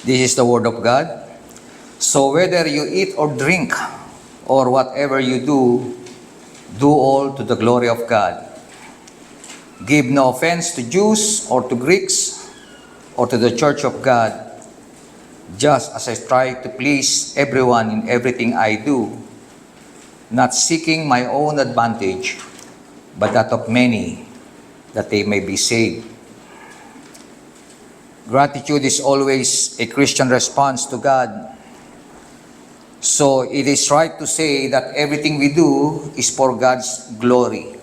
This is the Word of God. So whether you eat or drink, or whatever you do all to the glory of God. Give no offense to Jews or to Greeks or to the church of God, just as I try to please everyone in everything I do, not seeking my own advantage, but that of many, that they may be saved. Gratitude is always a Christian response to God. So it is right to say that everything we do is for God's glory.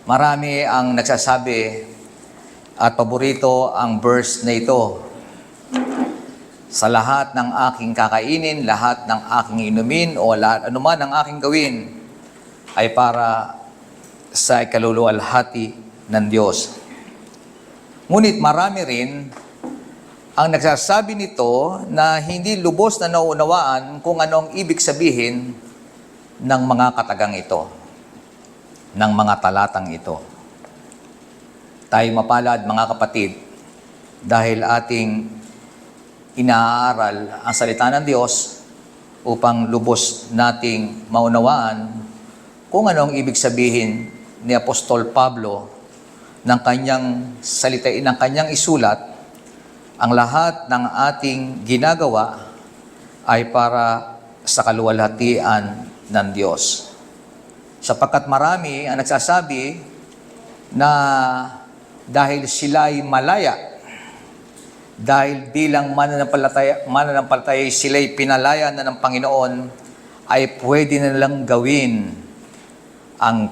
Marami ang nagsasabi at paborito ang verse na ito. Sa lahat ng aking kakainin, lahat ng aking inumin, o lahat anuman ang aking gawin, ay para sa ikaluluwalhati ng Diyos. Ngunit marami rin ang nagsasabi nito na hindi lubos na nauunawaan kung ano ang ibig sabihin ng mga katagang ito, ng mga talatang ito. Tayo mapalad, mga kapatid, dahil ating inaaral ang salita ng Diyos upang lubos nating maunawaan kung ano ang ibig sabihin ni Apostol Pablo ng kanyang salita, ng kanyang isulat. Ang lahat ng ating ginagawa ay para sa kaluwalhatian ng Diyos. Sapagkat marami ang nagsasabi na dahil sila'y malaya, dahil bilang mananampalataya sila'y pinalaya na ng Panginoon, ay pwede nilang gawin ang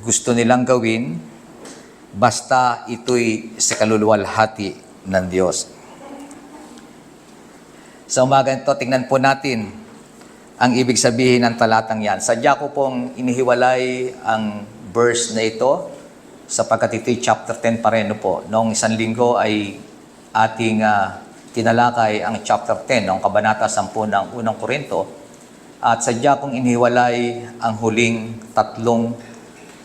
gusto nilang gawin basta ito'y sa kaluluwalhati ng Diyos. Sa umaga nito, tingnan po natin ang ibig sabihin ng talatang yan. Sadya ko pong inihiwalay ang verse na ito sapagkat ito'y chapter 10 pa rin po. Noong isang linggo ay ating tinalakay ang chapter 10, noong kabanata 10 ng unang Korinto. At sadya kong inihiwalay ang huling tatlong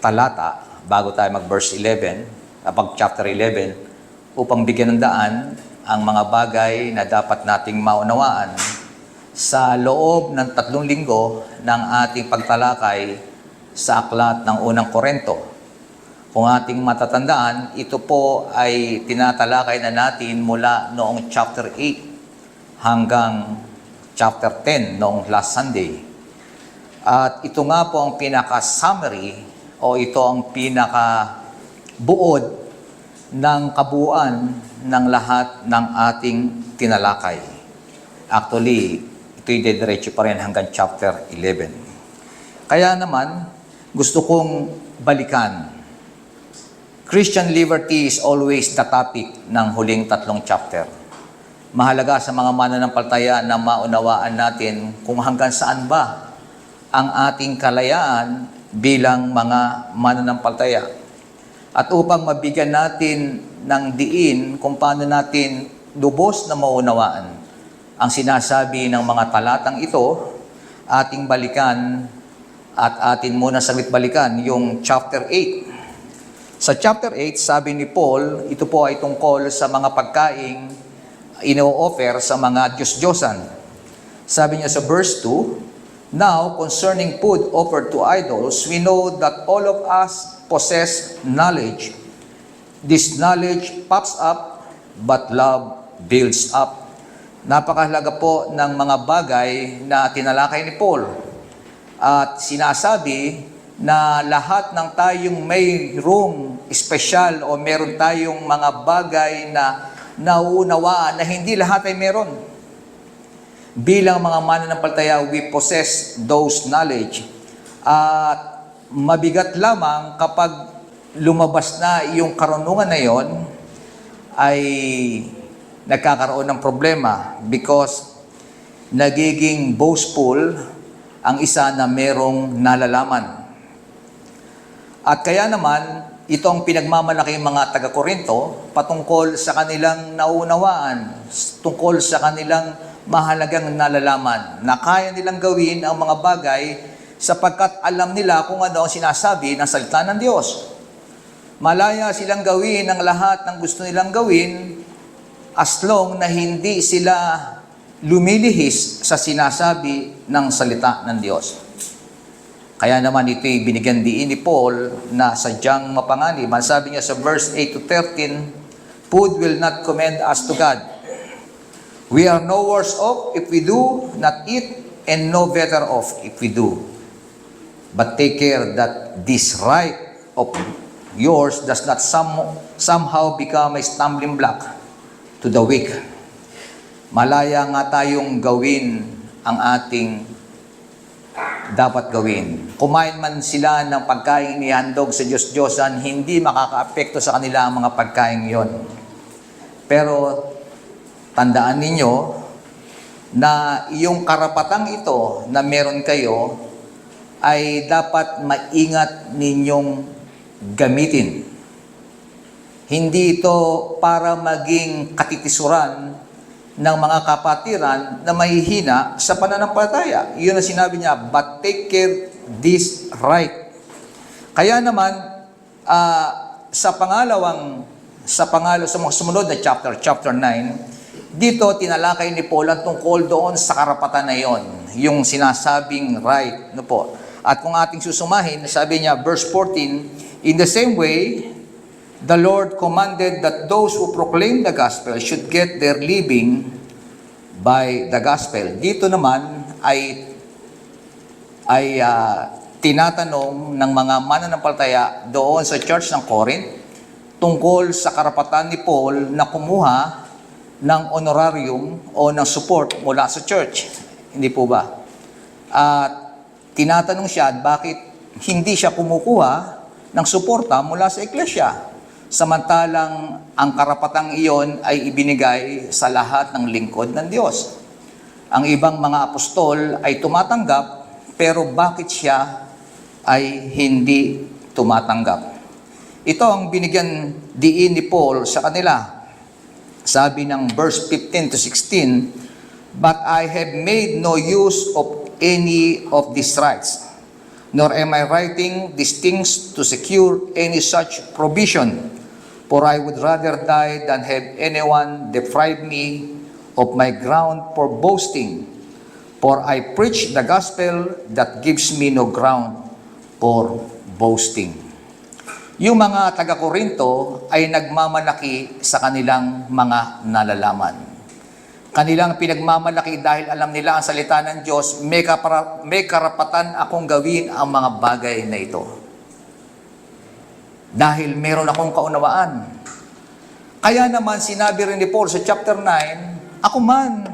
talata bago tayo mag-verse 11, chapter 11, upang bigyan ng daan ang mga bagay na dapat nating maunawaan sa loob ng 3 linggo ng ating pagtalakay sa aklat ng unang Korinto. Kung ating matatandaan, ito po ay tinatalakay na natin mula noong chapter 8 hanggang chapter 10 noong last Sunday. At ito nga po ang pinaka-summary o ito ang pinaka-buod ng kabuuan ng lahat ng ating tinalakay. Actually, ito'y dediretso pa rin hanggang chapter 11. Kaya naman, gusto kong balikan. Christian liberty is always the topic ng huling 3 chapter. Mahalaga sa mga mananampalataya na maunawaan natin kung hanggang saan ba ang ating kalayaan bilang mga mananampalataya. At upang mabigyan natin ng diin kung paano natin lubos na maunawaan ang sinasabi ng mga talatang ito, ating balikan at atin muna saglit balikan yung chapter 8. Sa chapter 8, sabi ni Paul, ito po ay tungkol sa mga pagkaing ino-offer sa mga Diyos-Diyosan. Sabi niya sa verse 2, "Now, concerning food offered to idols, we know that all of us possess knowledge. This knowledge puffs up, but love builds up." Napakahalaga po ng mga bagay na tinalakay ni Paul. At sinasabi na lahat ng tayong mayroong espesyal o meron tayong mga bagay na nauunawaan na hindi lahat ay meron. Bilang mga mananampalataya, we possess those knowledge. At mabigat lamang kapag lumabas na yung karunungan na yon ay nagkakaroon ng problema because nagiging boastful ang isa na merong nalalaman. At kaya naman, ito ang pinagmamalaki mga taga-Korinto patungkol sa kanilang naunawaan, tungkol sa kanilang mahalagang nalalaman, na kaya nilang gawin ang mga bagay sapagkat alam nila kung ano ang sinasabi ng salita ng Diyos. Malaya silang gawin ang lahat ng gusto nilang gawin as long na hindi sila lumilihis sa sinasabi ng salita ng Diyos. Kaya naman ito'y binigyan diin ni Paul na sadyang mapanganib. Ang sabi niya sa verse 8 to 13, "Food will not commend us to God. We are no worse off if we do not eat, and no better off if we do. But take care that this right of yours does not somehow become a stumbling block to the weak." Malaya nga tayong gawin ang ating dapat gawin. Kumain man sila ng pagkain inihandog sa Diyos-Diyosan, hindi makakaapekto sa kanila ang mga pagkain yon. Pero tandaan ninyo na yung karapatang ito na meron kayo ay dapat maingat ninyong gamitin. Hindi ito para maging katitisuran ng mga kapatiran na mahihina sa pananampalataya. Iyon ang sinabi niya, "But take care this right." Kaya naman, sa mga sumunod na chapter 9, dito tinalakay ni Paul ang tungkol doon sa karapatan na iyon, yung sinasabing right, no po. At kung ating susumahin, sabi niya, verse 14, "In the same way, the Lord commanded that those who proclaim the gospel should get their living by the gospel." Dito naman ay tinatanong ng mga mananampalataya doon sa church ng Corinth tungkol sa karapatan ni Paul na kumuha ng honorarium o ng support mula sa church. Hindi po ba? At tinatanong siya bakit hindi siya kumukuha ng suporta mula sa iglesia. Samantalang ang karapatang iyon ay ibinigay sa lahat ng lingkod ng Diyos. Ang ibang mga apostol ay tumatanggap, pero bakit siya ay hindi tumatanggap? Ito ang binigyan diin ni Paul sa kanila. Sabi ng verse 15 to 16, "But I have made no use of any of these rights, nor am I writing these things to secure any such provision. For I would rather die than have anyone deprive me of my ground for boasting. For I preach the gospel that gives me no ground for boasting." Yung mga taga-Korinto ay nagmamalaki sa kanilang mga nalalaman. Kanilang pinagmamalaki dahil alam nila ang salita ng Diyos, may karapatan akong gawin ang mga bagay na ito. Dahil meron akong kaunawaan. Kaya naman sinabi rin ni Paul sa chapter 9, "Ako man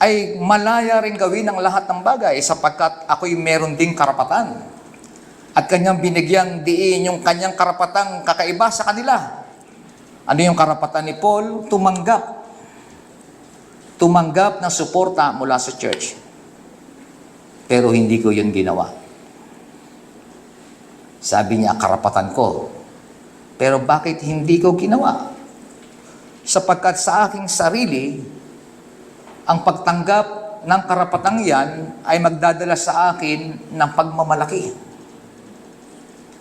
ay malaya rin gawin ang lahat ng bagay sapagkat ako'y meron ding karapatan." At kanyang binigyang diin yung kanyang karapatang kakaiba sa kanila. Ano yung karapatan ni Paul? Tumanggap. Tumanggap ng suporta mula sa church. Pero hindi ko yun ginawa. Sabi niya, karapatan ko. Pero bakit hindi ko ginawa? Sapagkat sa aking sarili, ang pagtanggap ng karapatang yan ay magdadala sa akin ng pagmamalaki.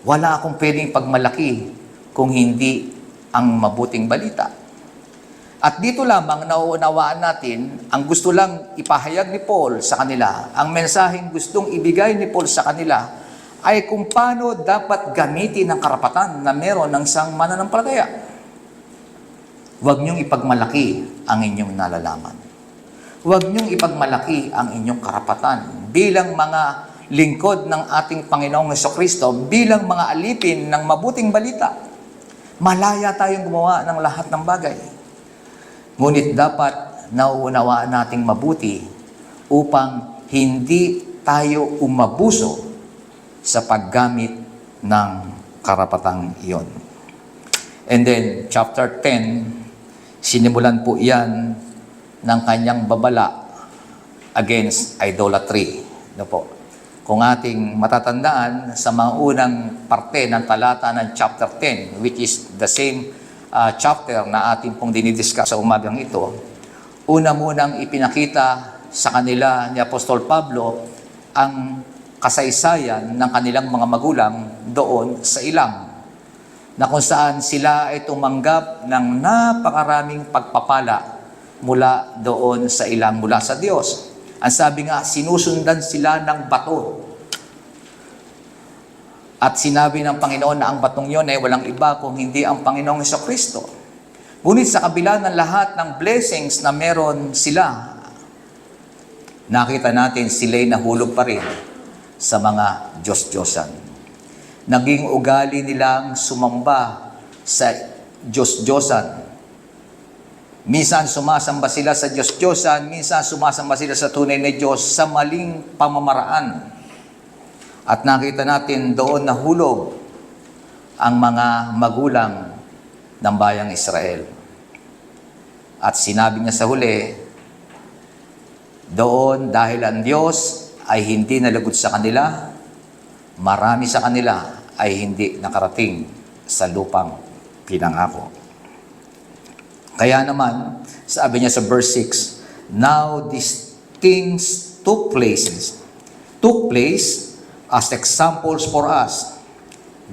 Wala akong pwedeng pagmalaki kung hindi ang mabuting balita. At dito lamang nauunawaan natin ang gusto lang ipahayag ni Paul sa kanila. Ang mensaheng gustong ibigay ni Paul sa kanila ay kung paano dapat gamitin ang karapatan na meron ng isang mananampalataya. Huwag niyong ipagmalaki ang inyong nalalaman. Huwag niyong ipagmalaki ang inyong karapatan bilang mga lingkod ng ating Panginoong Jesucristo, bilang mga alipin ng mabuting balita. Malaya tayong gumawa ng lahat ng bagay. Ngunit dapat nauunawaan nating mabuti upang hindi tayo umabuso sa paggamit ng karapatang iyon. And then, chapter 10, sinimulan po iyan ng kanyang babala against idolatry. No po. Kung ating matatandaan sa mga unang parte ng talata ng chapter 10, which is the same chapter na ating pong dinidiscuss sa umagang ito, una munang ipinakita sa kanila ni Apostol Pablo ang kasaysayan ng kanilang mga magulang doon sa ilang. na kung saan sila ay tumanggap ng napakaraming pagpapala mula doon sa ilang mula sa Diyos. Ang sabi nga, sinusundan sila ng bato. At sinabi ng Panginoon na ang batong yon ay walang iba kung hindi ang Panginoong Jesucristo. Ngunit sa kabila ng lahat ng blessings na meron sila, nakita natin sila'y nahulog pa rin sa mga Diyos-Diyosan. Naging ugali nilang sumamba sa Diyos-Diyosan. Minsan sumasamba sila sa Diyos-Diyosan, minsan sumasamba sila sa tunay na Diyos sa maling pamamaraan. At nakita natin doon nahulog ang mga magulang ng bayang Israel. At sinabi niya sa huli, doon dahil ang Diyos ay hindi nalagot sa kanila, marami sa kanila ay hindi nakarating sa lupang pinangako. Kaya naman, sabi niya sa verse 6, now these things took place as examples for us,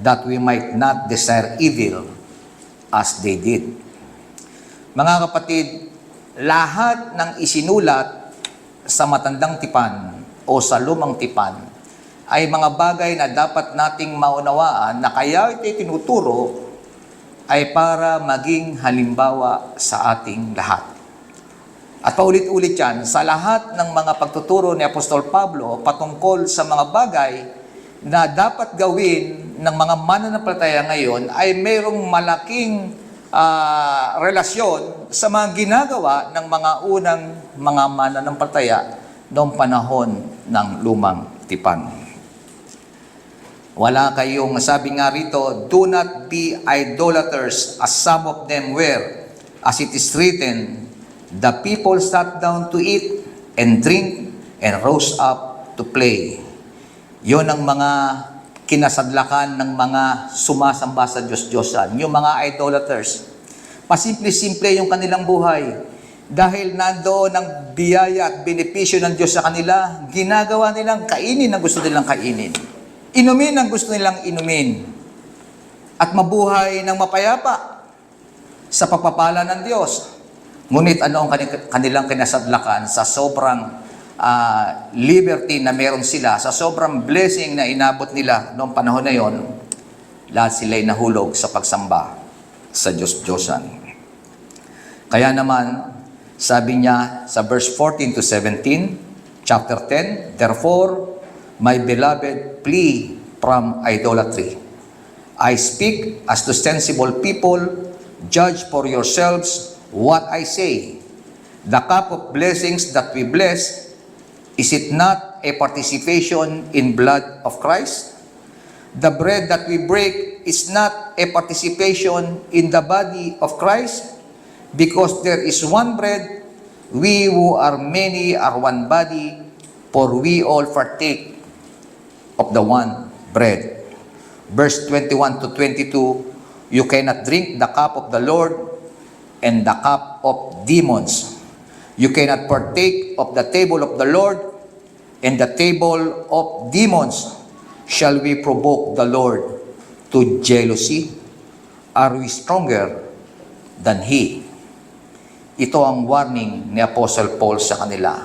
that we might not desire evil as they did. Mga kapatid, lahat ng isinulat sa matandang tipan o sa lumang tipan ay mga bagay na dapat nating maunawaan na kaya ito'y tinuturo ay para maging halimbawa sa ating lahat. At paulit-ulit yan, sa lahat ng mga pagtuturo ni Apostol Pablo patungkol sa mga bagay na dapat gawin ng mga mananampalataya ngayon ay mayroong malaking relasyon sa mga ginagawa ng mga unang mga mananampalataya noong panahon ng lumang tipan. Wala kayong, sabi nga rito, do not be idolaters as some of them were. As it is written, the people sat down to eat and drink and rose up to play. Yon ang mga kinasadlakan ng mga sumasamba sa Diyos-Diyosan, yung mga idolaters. Pasimple-simple yung kanilang buhay. Dahil nandoon ang biyaya at benepisyo ng Diyos sa kanila, ginagawa nilang kainin ang gusto nilang kainin. Inumin ang gusto nilang inumin. At mabuhay ng mapayapa sa pagpapala ng Diyos. Ngunit ano ang kanilang kinasadlakan sa sobrang liberty na meron sila, sa sobrang blessing na inabot nila noong panahon na yon, lahat sila'y nahulog sa pagsamba sa Diyos-Diyosan. Kaya naman, sabi niya sa verse 14 to 17, chapter 10, therefore, my beloved, flee from idolatry. I speak as to sensible people, judge for yourselves what I say. The cup of blessings that we bless, is it not a participation in blood of Christ? The bread that we break is not a participation in the body of Christ? Because there is one bread, we who are many are one body, for we all partake of the one bread. Verse 21 to 22, you cannot drink the cup of the Lord and the cup of demons. You cannot partake of the table of the Lord and the table of demons. Shall we provoke the Lord to jealousy? Are we stronger than He? Ito ang warning ni Apostle Paul sa kanila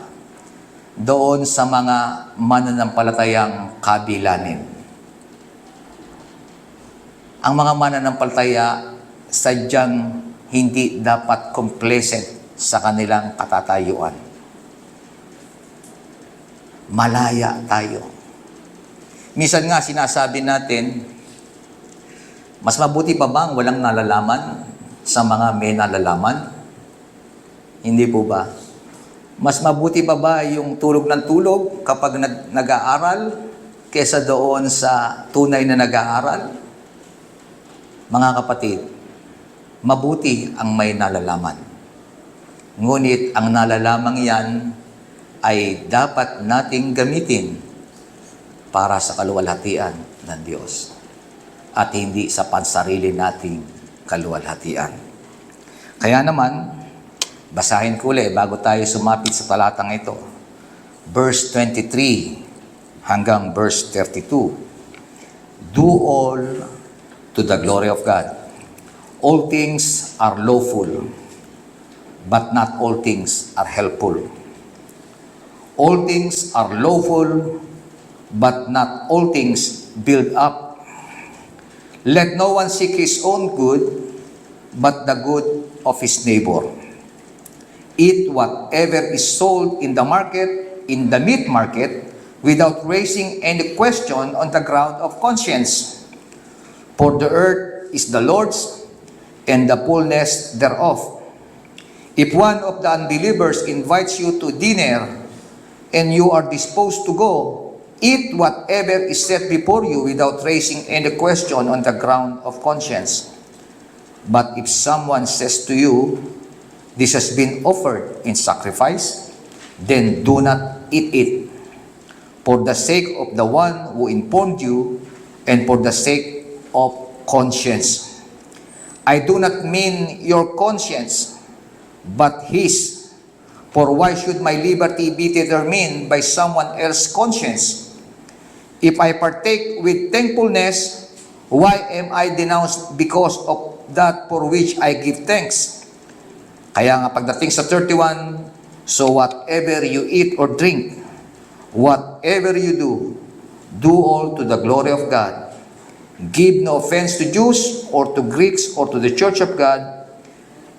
doon sa mga mananampalatayang kabilanin. Ang mga mananampalataya sadyang hindi dapat complacent sa kanilang katatayuan. Malaya tayo. Minsan nga sinasabi natin, mas mabuti pa bang walang nalalaman sa mga may nalalaman? Hindi po ba? Mas mabuti pa ba yung tulog ng tulog kapag nag-aaral kesa doon sa tunay na nag-aaral? Mga kapatid, mabuti ang may nalalaman. Ngunit ang nalalamang yan ay dapat nating gamitin para sa kaluwalhatian ng Diyos at hindi sa pansarili nating kaluwalhatian. Kaya naman, basahin ko ulit bago tayo sumapit sa talatang ito. Verse 23 hanggang verse 32. Do all to the glory of God. All things are lawful, but not all things are helpful. All things are lawful, but not all things build up. Let no one seek his own good, but the good of his neighbor. Eat whatever is sold in the market, in the meat market, without raising any question on the ground of conscience. For the earth is the Lord's, and the fullness thereof. If one of the unbelievers invites you to dinner, and you are disposed to go, eat whatever is set before you without raising any question on the ground of conscience. But if someone says to you, this has been offered in sacrifice, then do not eat it, for the sake of the one who informed you, and for the sake of conscience. I do not mean your conscience, but his. For why should my liberty be determined by someone else's conscience? If I partake with thankfulness, why am I denounced because of that for which I give thanks? Kaya nga pagdating sa 31, so whatever you eat or drink, whatever you do, do all to the glory of God. Give no offense to Jews or to Greeks or to the church of God,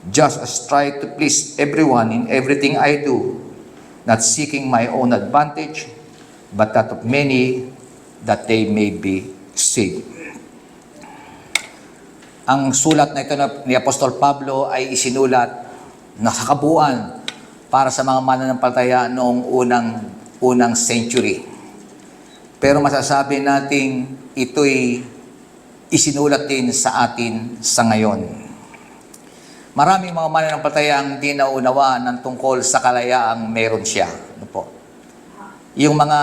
just as try to please everyone in everything I do, not seeking my own advantage, but that of many, that they may be saved. Ang sulat na ito ni Apostol Pablo ay isinulat na sa kabuuan para sa mga mananampalataya noong unang century. Pero masasabi nating ito'y isinulat din sa atin sa ngayon. Maraming mga mananampalataya ang di naunawa ng tungkol sa kalayaang meron siya. Ano po? Yung mga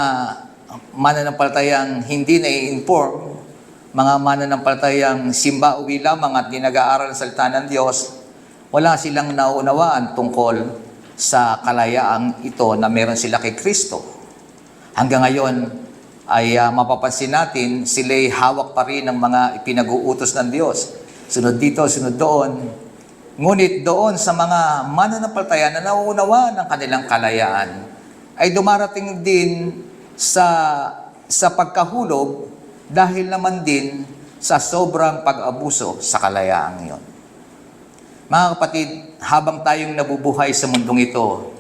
mananampalatayang hindi na-inform, mga mananampalatayang simba uwi lamang at di nag-aaral ng salita ng Diyos, wala silang naunawaan tungkol sa kalayaang ito na meron sila kay Kristo. Hanggang ngayon, ay mapapansin natin, sila'y hawak pa rin ng mga ipinag-uutos ng Diyos. Sunod dito, sunod doon. Ngunit doon sa mga mananampalataya na nauunawa ng kanilang kalayaan, ay dumarating din sa pagkahulog dahil naman din sa sobrang pag-abuso sa kalayaang iyon. Mga kapatid, habang tayong nabubuhay sa mundong ito,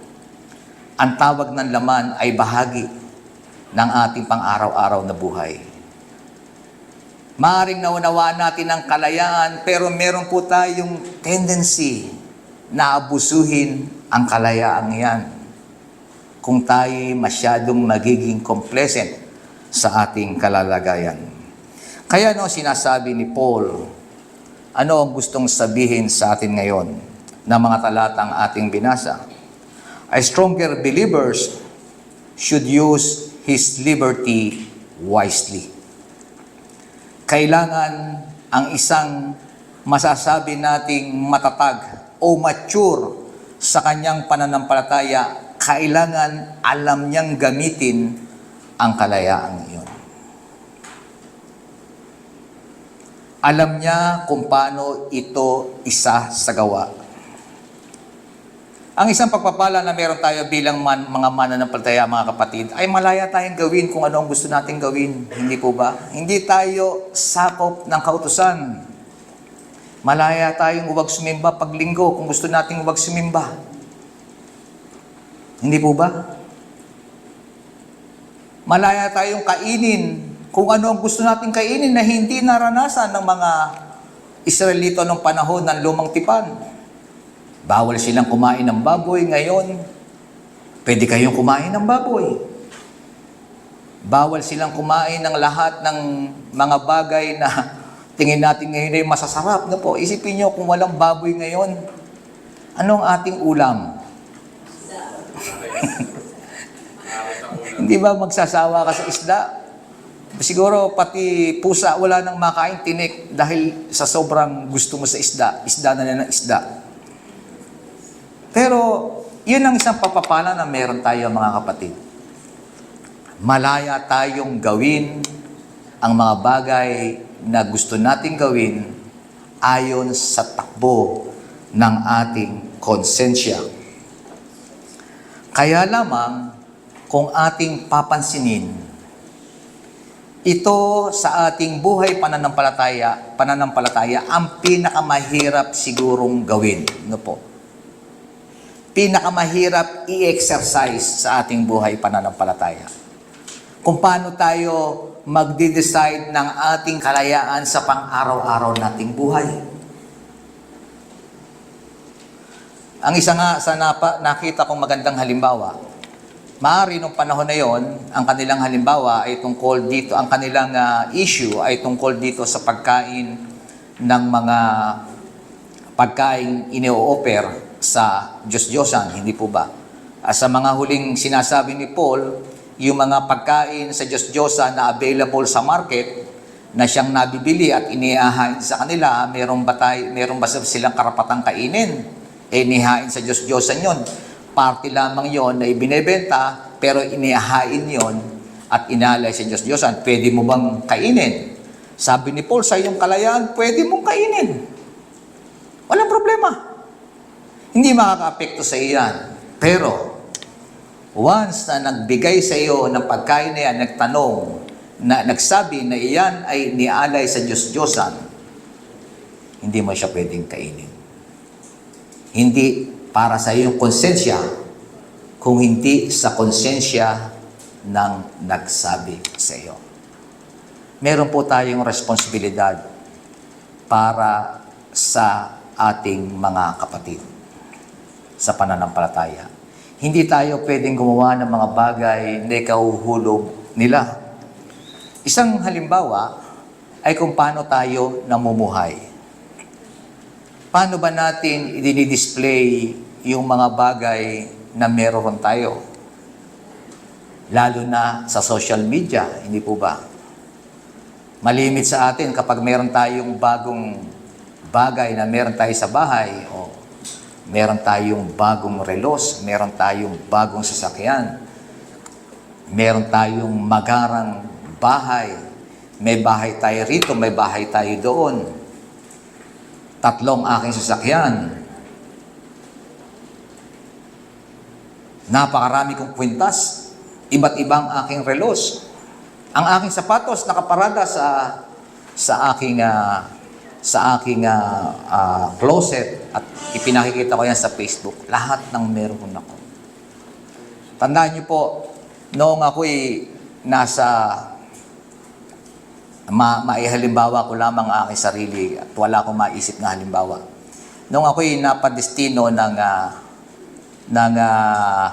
ang tawag ng laman ay bahagi ng ating pang-araw-araw na buhay. Maaring naunawaan natin ang kalayaan, pero meron po tayong tendency na abusuhin ang kalayaang yan kung tayo masyadong magiging complacent sa ating kalalagayan. Kaya sinasabi ni Paul, ano ang gustong sabihin sa atin ngayon na mga talatang ating binasa? A stronger believers should use his liberty wisely. Kailangan ang isang masasabi nating matatag o mature sa kanyang pananampalataya, kailangan alam niyang gamitin ang kalayaang iyon. Alam niya kung paano ito isa sa gawa. Ang isang pagpapala na meron tayo bilang mga mananampalataya, mga kapatid, ay malaya tayong gawin kung ano ang gusto nating gawin. Hindi po ba? Hindi tayo sakop ng kautusan. Malaya tayong huwag sumimba pag linggo kung gusto nating huwag sumimba. Hindi po ba? Malaya tayong kainin kung ano ang gusto nating kainin na hindi naranasan ng mga Israelito noong panahon ng lumang tipan. Bawal silang kumain ng baboy ngayon. Pwede kayong kumain ng baboy. Bawal silang kumain ng lahat ng mga bagay na tingin natin ngayon ay masasarap. No po? Isipin nyo kung walang baboy ngayon, anong ating ulam? Hindi ba magsasawa ka sa isda? Siguro pati pusa wala nang makain tinik dahil sa sobrang gusto mo sa isda. Isda na ng isda. Pero, yun ang isang papapala na meron tayo, mga kapatid. Malaya tayong gawin ang mga bagay na gusto nating gawin ayon sa takbo ng ating konsensya. Kaya lamang kung ating papansinin, ito sa ating buhay pananampalataya ang pinakamahirap sigurong gawin. Ano po? Pinakamahirap i-exercise sa ating buhay pananampalataya. Kung paano tayo magde-decide ng ating kalayaan sa pang-araw-araw nating buhay. Ang isa nga sa nakita kong magandang halimbawa, maaari nung panahon na yon, ang kanilang halimbawa ay tungkol dito, ang kanilang issue ay tungkol dito sa pagkain ng mga pagkain ine-offer sa Diyos-Diyosan, hindi po ba? Sa mga huling sinasabi ni Paul, yung mga pagkain sa Diyos-Diyosan na available sa market, na siyang nabibili at inihahain sa kanila, meron ba silang karapatang kainin? Inihain sa Diyos-Diyosan yon. Parte lamang yon na ibinebenta, pero inihahain yon at inalay sa Diyos-Diyosan. Pwede mo bang kainin? Sabi ni Paul, sa iyong kalayaan, pwede mong kainin. Walang problema. Hindi makaka-apekto sa iyan. Pero, once na nagbigay sa iyo ng pagkain na yan, nagtanong, na nagsabi na iyan ay nialay sa Diyos-Diyosan, hindi mo siya pwedeng kainin. Hindi para sa iyong konsensya, kung hindi sa konsensya ng nagsabi sa iyo. Meron po tayong responsibilidad para sa ating mga kapatid sa pananampalataya. Hindi tayo pwedeng gumawa ng mga bagay na ikahuhulog nila. Isang halimbawa ay kung paano tayo namumuhay. Paano ba natin i-display yung mga bagay na meron tayo? Lalo na sa social media, hindi po ba? Malimit sa atin kapag meron tayong bagong bagay na meron tayo sa bahay, o meron tayong bagong relos, meron tayong bagong sasakyan, meron tayong magarang bahay, may bahay tayo rito, may bahay tayo doon. 3 aking sasakyan. Napakarami kong kwintas, iba't ibang aking relos. Ang aking sapatos nakaparada sa aking closet at ipinakikita ko yan sa Facebook. Lahat ng meron ako. Tandaan niyo po, noong ako'y nasa maihalimbawa ko lamang ang aking sarili at wala akong maisip na halimbawa. Noong ako'y napadestino ng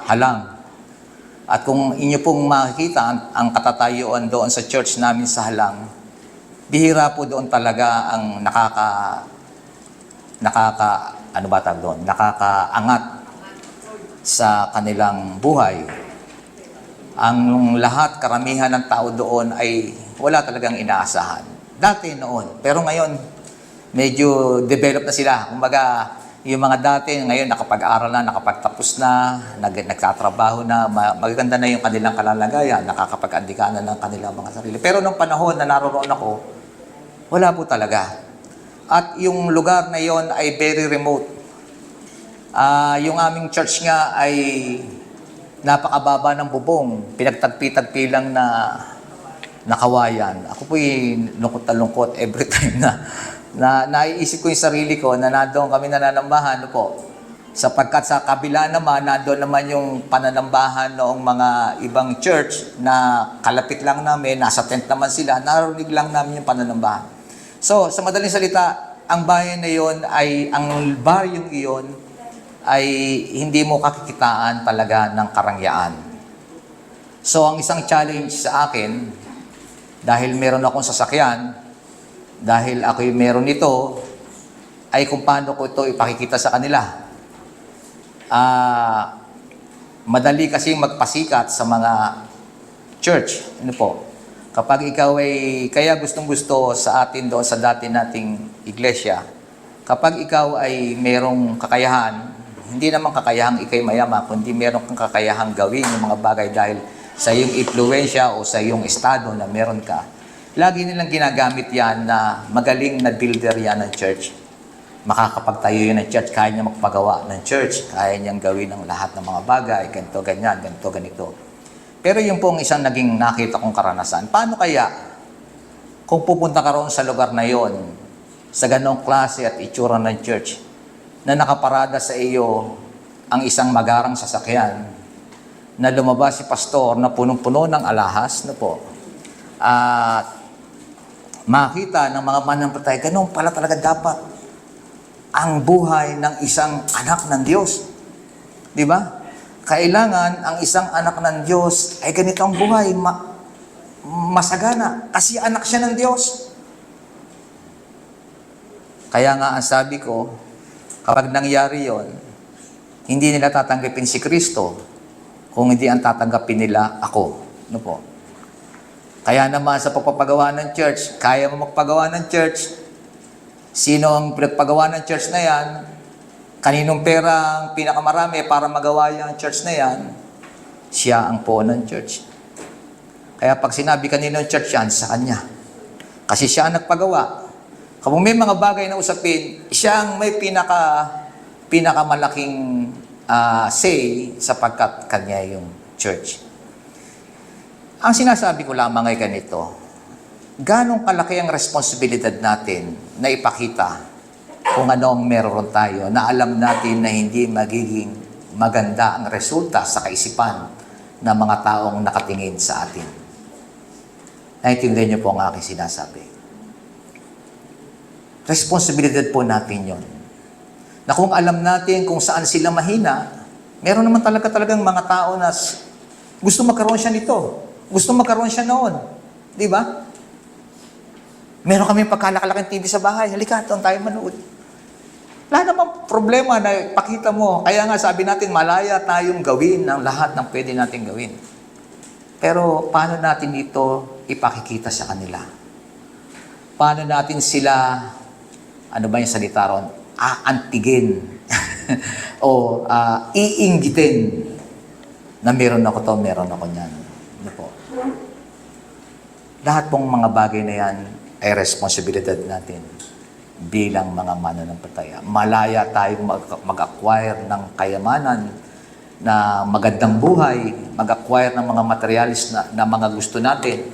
halang. At kung inyo pong makikita ang katatayuan doon sa church namin sa halang, bihira po doon talaga ang nakakaangat sa kanilang buhay. Ang lahat, karamihan ng tao doon ay wala talagang inaasahan. Dati noon. Pero ngayon, medyo develop na sila. Kumbaga, yung mga dati, ngayon nakapag-aral na, nakapagtapos na, nagtatrabaho na, magaganda na yung kanilang kalalagayan, nakakapag-andika na ng kanilang mga sarili. Pero nung panahon na naroon ako, wala po talaga. At yung lugar na yon ay very remote. Yung aming church nga ay napakababa ng bubong, pinagtagpi-tagpi lang na nakawayan. Ako po'y lungkot na lungkot every time na naiisip ko yung sarili ko na nandoon kami nananambahan po. Sapagkat sa kabila naman, nandoon naman yung pananambahan noong mga ibang church na kalapit lang namin, nasa tent naman sila, narinig lang namin yung pananambahan. So, sa madaling salita, ang bayan na yon ay, ang baryong iyon ay hindi mo kakikitaan talaga ng karangyaan. So, ang isang challenge sa akin, dahil meron akong sasakyan, dahil ako'y meron nito, ay kung paano ko ito ipakikita sa kanila. Madali kasing magpasikat sa mga church. Ano po? Kapag ikaw ay, kaya gustong-gusto sa atin doon sa dati nating iglesia, kapag ikaw ay merong kakayahan, hindi naman kakayahang ikay mayama, kundi meron kang kakayahang gawin yung mga bagay dahil sa iyong impluensya o sa iyong estado na meron ka, Lagi nilang ginagamit yan na magaling na builder yan ng church. Makakapagtayo yun ng church, kaya niya magpagawa ng church, kaya niyang gawin ang lahat ng mga bagay, ganito, ganyan, ganito, ganito. Pero yung pong isang naging nakita kong karanasan, paano kaya kung pupunta ka roon sa lugar na yon, sa ganong klase at itsura ng church, na nakaparada sa iyo ang isang magarang sasakyan, na lumabas si pastor na punong-puno ng alahas, no po, at makita ng mga mananampalataya, ganun pala talaga dapat ang buhay ng isang anak ng Diyos. Di ba? Kailangan ang isang anak ng Diyos ay ganito ang buhay, masagana, kasi anak siya ng Diyos. Kaya nga ang sabi ko, kapag nangyari yon, hindi nila tatanggapin si Kristo kung hindi ang tatanggapin nila ako. No po? Kaya naman sa pagpapagawa ng church, kaya mo magpagawa ng church, sino ang pinagpagawa ng church na yan, kaninong pera ang pinakamarami para magawa yung church na yan, siya ang po ng church. Kaya pag sinabi kaninong church yan, sa kanya. Kasi siya ang nagpagawa. Kung may mga bagay na usapin, siya ang may pinakamalaking say sapagkat kanya yung church. Ang sinasabi ko lamang ay ganito, ganong kalaki ang responsibilidad natin na ipakita kung ano ang meron tayo, na alam natin na hindi magiging maganda ang resulta sa kaisipan ng mga taong nakatingin sa atin. Naintindihan niyo po ang aking sinasabi. Responsibilidad po natin yon. Na kung alam natin kung saan sila mahina, meron naman talagang mga tao na gusto magkaroon siya nito. Gusto magkaroon siya noon. Di ba? Meron kami pagkalakalaking TV sa bahay. Halika, doon tayo manood. Wala namang problema na pakita mo. Kaya nga sabi natin, malaya tayong gawin ang lahat ng pwede natin gawin. Pero paano natin ito ipakikita sa kanila? Paano natin sila, ano ba yung salita ron? Aantigin. O iinggitin na meron ako to, meron ako niyan. Ano po? Lahat pong mga bagay na yan ay responsibilidad natin bilang mga mananampalataya. Malaya tayong mag-acquire ng kayamanan na magandang buhay, mag-acquire ng mga materialis na mga gusto natin.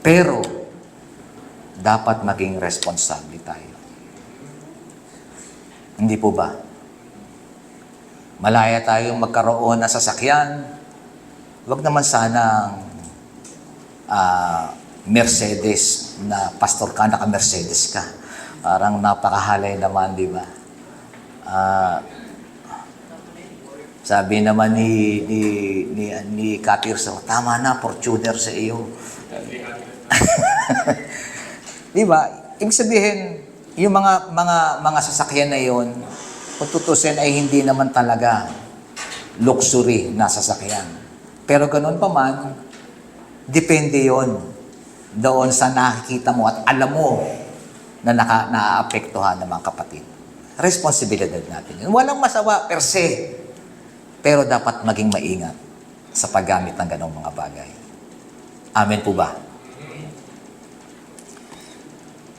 Pero, dapat maging responsable tayo. Hindi po ba? Malaya tayong magkaroon ng sasakyan. Huwag naman sanang Mercedes na pastor ka, naka-Mercedes ka. Parang napakahalay naman, di ba? Sabi naman ni Katirso, tama na, Fortuner sa iyo. Di ba? Ibig sabihin, yung mga sasakyan na yon, kung tutusin ay hindi naman talaga luxury na sasakyan. Pero ganun pa man, depende yon doon sa nakikita mo at alam mo na naaapektuhan ng mga kapatid. Responsibilidad natin yun. Walang masawa per se, pero dapat maging maingat sa paggamit ng ganong mga bagay. Amen po ba?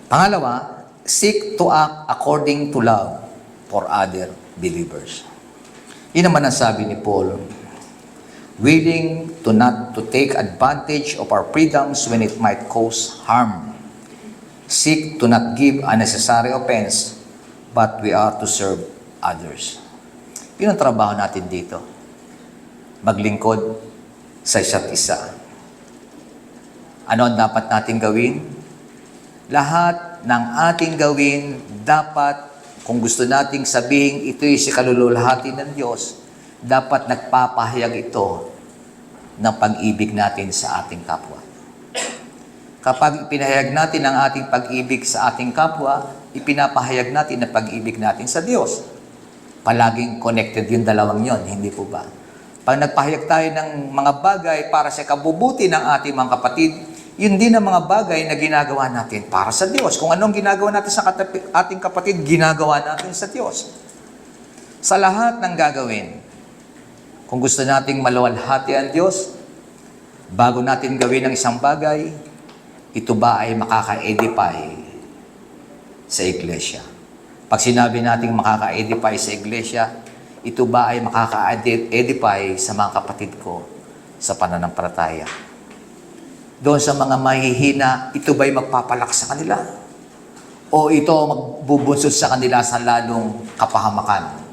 Pangalawa, seek to act according to love for other believers. Yun naman ang sabi ni Paul, willing to not to take advantage of our freedoms when it might cause harm. Seek to not give unnecessary offense, but we are to serve others. Yun ang trabaho natin dito. Maglingkod sa isa't isa. Ano ang dapat natin gawin? Lahat ng ating gawin dapat, kung gusto nating sabihin ito'y si kalululhati ng Diyos, dapat nagpapahayag ito ng pag-ibig natin sa ating kapwa. Kapag ipinahayag natin ang ating pag-ibig sa ating kapwa, ipinapahayag natin ang pag-ibig natin sa Diyos. Palaging connected yung dalawang yon, hindi po ba? Pag nagpahayag tayo ng mga bagay para sa kabubuti ng ating mga kapatid, yun din ang mga bagay na ginagawa natin para sa Diyos. Kung anong ginagawa natin sa ating kapatid, ginagawa natin sa Diyos. Sa lahat ng gagawin, kung gusto nating maluwalhati ang Diyos, bago natin gawin ang isang bagay, ito ba ay makaka-edify sa iglesia? Pag sinabi nating makaka-edify sa iglesia, ito ba ay makaka-edify sa mga kapatid ko sa pananampalataya? Doon sa mga mahihina, ito ba'y magpapalakas sa kanila? O ito magbubunsod sa kanila sa lalong kapahamakan?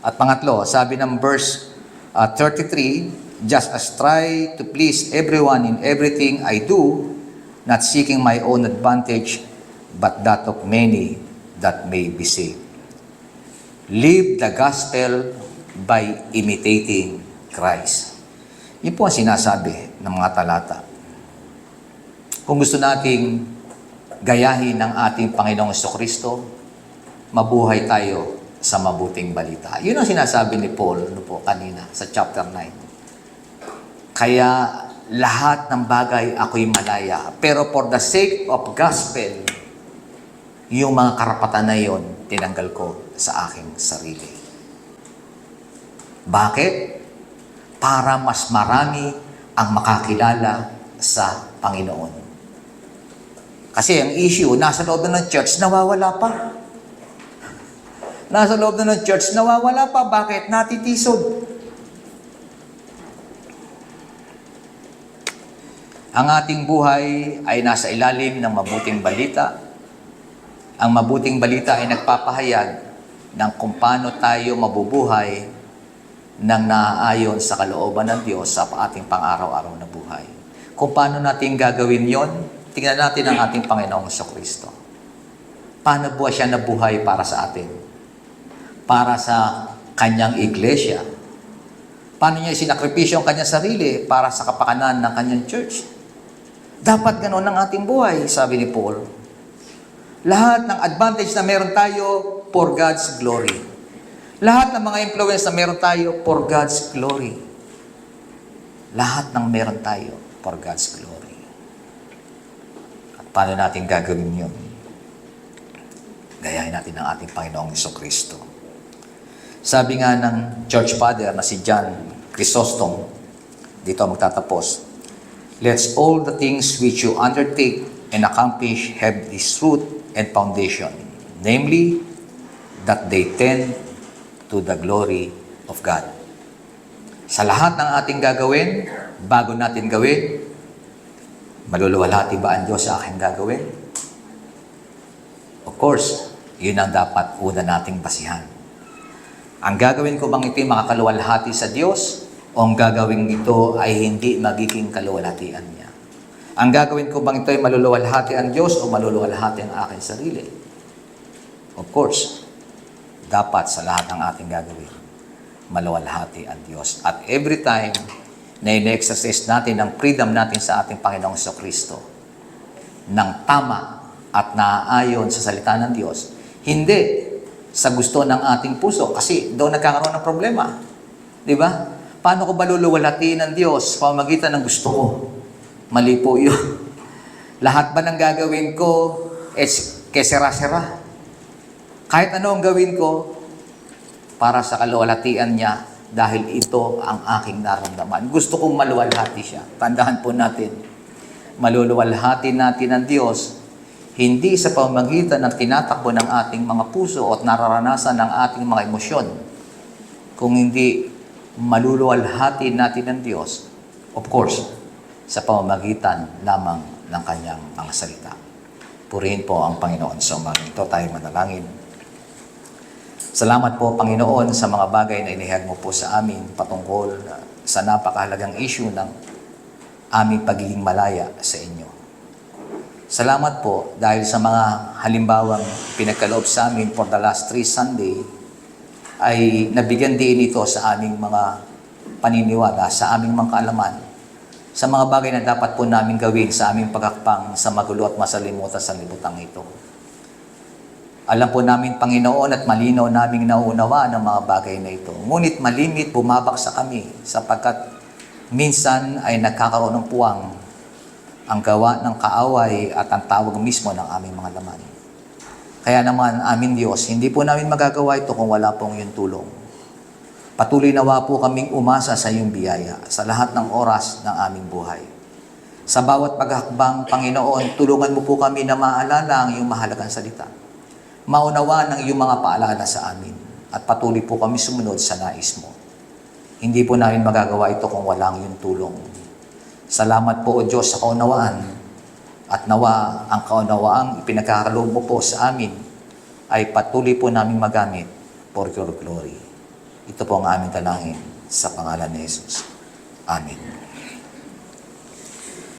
At pangatlo, sabi ng verse 33, just as try to please everyone in everything I do, not seeking my own advantage, but that of many that may be saved. Live the gospel by imitating Christ. Yun po ang sinasabi ng mga talata. Kung gusto nating gayahin ng ating Panginoong Jesucristo, mabuhay tayo sa mabuting balita. Yun ang sinasabi ni Paul kanina sa chapter 9. Kaya lahat ng bagay ako'y malaya. Pero for the sake of gospel, yung mga karapatan na yon, tinanggal ko sa aking sarili. Bakit? Para mas marami ang makakilala sa Panginoon. Kasi ang issue, nasa loob na ng church, nawawala pa. Nasa loob na ng church, nawawala pa. Bakit? Natitisod. Ang ating buhay ay nasa ilalim ng mabuting balita. Ang mabuting balita ay nagpapahayag ng kung paano tayo mabubuhay ng naaayon sa kalooban ng Diyos sa ating pang-araw-araw na buhay. Kung paano natin gagawin yon, tingnan natin ang ating Panginoong Jesucristo. Paano buhay siya nabuhay para sa atin? Para sa kanyang iglesia. Paano niya sinakripisyo ang kanyang sarili para sa kapakanan ng kanyang church? Dapat ganoon ang ating buhay, sabi ni Paul. Lahat ng advantage na meron tayo for God's glory. Lahat ng mga influence na meron tayo for God's glory. Lahat ng meron tayo for God's glory. At paano natin gagawin yun? Gayahin natin ang ating Panginoong Jesucristo. Sabi nga ng church father na si John Chrysostom, dito magtatapos, let's all the things which you undertake and accomplish have this root and foundation, namely, that they tend to the glory of God. Sa lahat ng ating gagawin, bago natin gawin, maluluwalhati ba ang Diyos sa aking gagawin? Of course, yun ang dapat una nating basihan. Ang gagawin ko bang ito'y makakaluwalhati sa Diyos o ang gagawin ito ay hindi magiging kaluwalhatian niya? Ang gagawin ko bang ito'y maluluwalhati ang Diyos o maluluwalhati ang aking sarili? Of course, dapat sa lahat ng ating gagawin, maluwalhati ang Diyos. At every time na in-exercise natin ang freedom natin sa ating Panginoong Jesucristo ng tama at naaayon sa salita ng Diyos, hindi sa gusto ng ating puso kasi doon nagkakaroon ng problema. Di ba? Paano ko ba luluwalhatiin ng Diyos sa pamamagitan ng gusto ko? Mali po yun. Lahat ba ng gagawin ko kesera-sera? Kahit ano ang gawin ko para sa kaluwalhatian niya dahil ito ang aking naramdaman. Gusto kong maluwalhati siya. Tandaan po natin, maluluwalhati natin ang Diyos hindi sa pamamagitan ng tinatakbo ng ating mga puso at nararanasan ng ating mga emosyon, kung hindi maluluwalhati natin ang Diyos, of course, sa pamamagitan lamang ng kanyang mga salita. Purihin po ang Panginoon sa umagang ito. Tayo manalangin. Salamat po, Panginoon, sa mga bagay na inihag mo po sa amin patungkol sa napakahalagang issue ng aming pagiging malaya sa inyo. Salamat po dahil sa mga halimbawang pinagkaloob sa amin for the last 3 Sunday ay nabigyan din ito sa aming mga paniniwala, sa aming mga kaalaman, sa mga bagay na dapat po namin gawin sa aming pagakpang sa magulo at masalimuot at sanlibutan ito. Alam po namin, Panginoon, at malinaw naming nauunawa ng mga bagay na ito. Ngunit malimit bumabaksa kami sapagkat minsan ay nagkakaroon ng puwang ang gawa ng kaaway at ang tawag mismo ng aming mga laman. Kaya naman, amin Diyos, hindi po namin magagawa ito kung wala pong iyong tulong. Patuloy nawa po kaming umasa sa iyong biyaya sa lahat ng oras ng aming buhay. Sa bawat paghakbang, Panginoon, tulungan mo po kami na maalala ang iyong mahalagang salita. Maunawa ng iyong mga paalala sa amin at patuloy po kami sumunod sa nais mo. Hindi po namin magagawa ito kung walang iyong tulong. Salamat po, O Diyos, sa kaunawaan at nawa ang kaunawaang ipinagkakaloob mo po sa amin ay patuloy po namin magamit for your glory. Ito po ang aming dalangin sa pangalan ni Jesus. Amen.